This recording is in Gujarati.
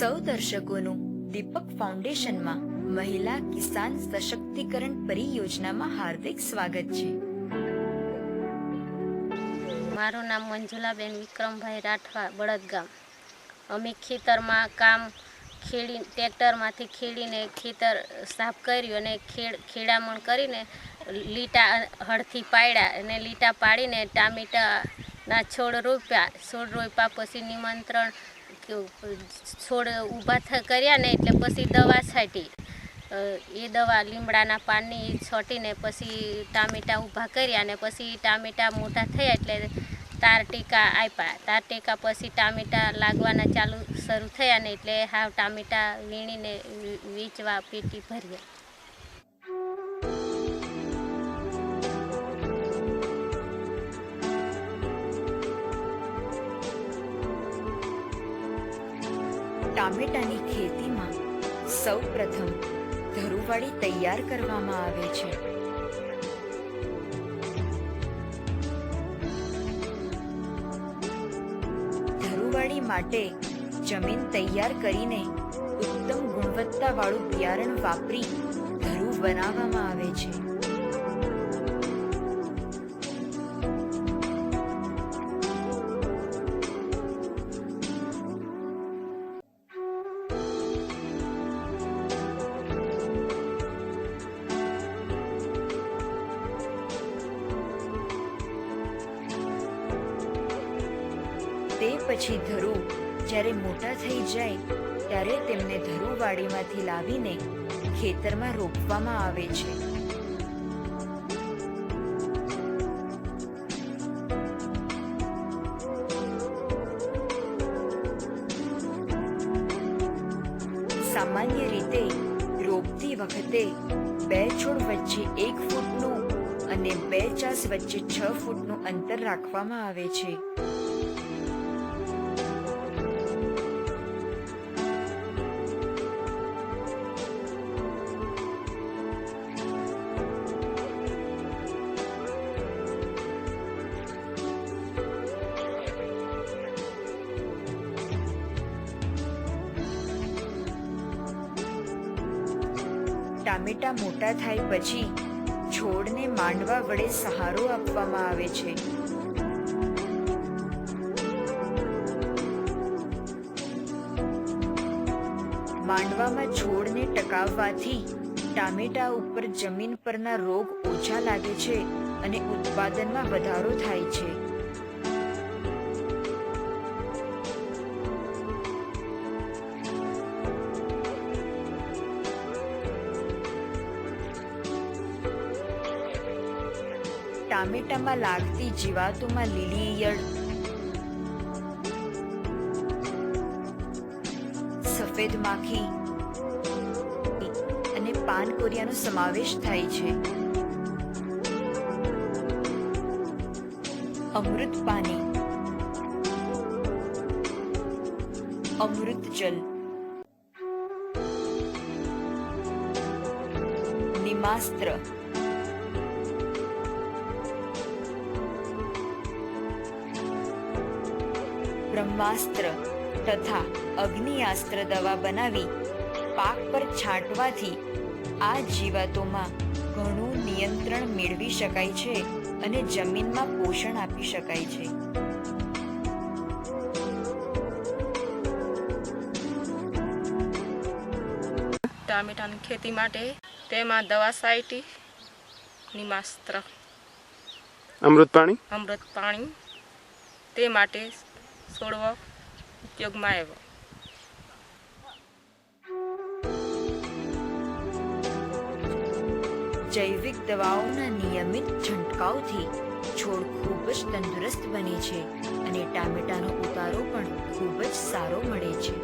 સૌ દર્શકોનું દીપક ફાઉન્ડેશનમાં મહિલા કિસાન સશક્તિકરણ પરિયોજનામાં હાર્દિક સ્વાગત છે। મારું નામ મંજુલાબેન વિક્રમભાઈ રાઠવા, બળદગામ। અમે ખેતરમાં કામ ટ્રેક્ટરમાંથી ખેડીને ખેતર સાફ કર્યું અને ખેડામણ કરીને લીટા હળથી પાડ્યા અને લીટા પાડીને ટામેટાના છોડ રોપ્યા પછી નિમંત્રણ છોડ ઊભા કર્યા ને એટલે પછી દવા છાંટી। એ દવા લીમડાના પાનની છાંટીને પછી ટામેટા ઊભા કર્યા અને પછી ટામેટા મોટા થયા એટલે તાર ટેકા આપ્યા। તાર ટેકા પછી ટામેટા લાગવાના શરૂ થયા ને એટલે હાવ ટામેટા વીણીને વેચવા પેટી ભર્યા। ટામેટાની ખેતીમાં સૌ પ્રથમ ધરુવાડી તૈયાર કરવામાં આવે છે। ધરુવાડી માટે જમીન તૈયાર કરીને ઉત્તમ ગુણવત્તાવાળું બિયારણ વાપરી ધરુ બનાવવામાં આવે છે। તે પછી ધરુ જ્યારે મોટા થઈ જાય ત્યારે તેમને ધરુવાડીમાંથી લાવીને ખેતરમાં રોપવામાં આવે છે। સામાન્ય રીતે રોપતી વખતે 2 છોડ વચ્ચે 1 ફૂટનું અને 2 ચાસ વચ્ચે 6 ફૂટનું અંતર રાખવામાં આવે છે। ટામેટા મોટા થાય પછી છોડને માંડવા વડે સહારો આપવામાં આવે છે। માંડવામાં છોડને ટકાવવાથી ટામેટા ઉપર જમીન પરના રોગ ઓછા લાગે છે અને ઉત્પાદનમાં વધારો થાય છે। ટામેટામાં લાગતી જીવાતોમાં લીલી ઈયળ, સફેદ માખી અને પાનકોરિયાનો સમાવેશ થાય છે। અમૃત પાણી, અમૃત જલ, નિમાસ્ત્ર, બ્રહ્માસ્ત્ર તથા અગ્નિયાસ્ત્ર દવા બનાવી પાક પર છાંટવાથી આ જીવાતોમાં ઘણું નિયંત્રણ મેળવી શકાય છે અને જમીનમાં પોષણ આપી શકાય છે। ટામેટાની ખેતી માટે તેમાં દવા છાંટી, નિમાસ્ત્ર, અમૃત પાણી તે માટે છોડવો ઉપયોગમાં આવ્યો। જૈવિક દવાઓના નિયમિત છંટકાવથી છોડ ખૂબ જ તંદુરસ્ત બને છે અને ટામેટાનો ઉતારો પણ ખૂબ જ સારો મળે છે।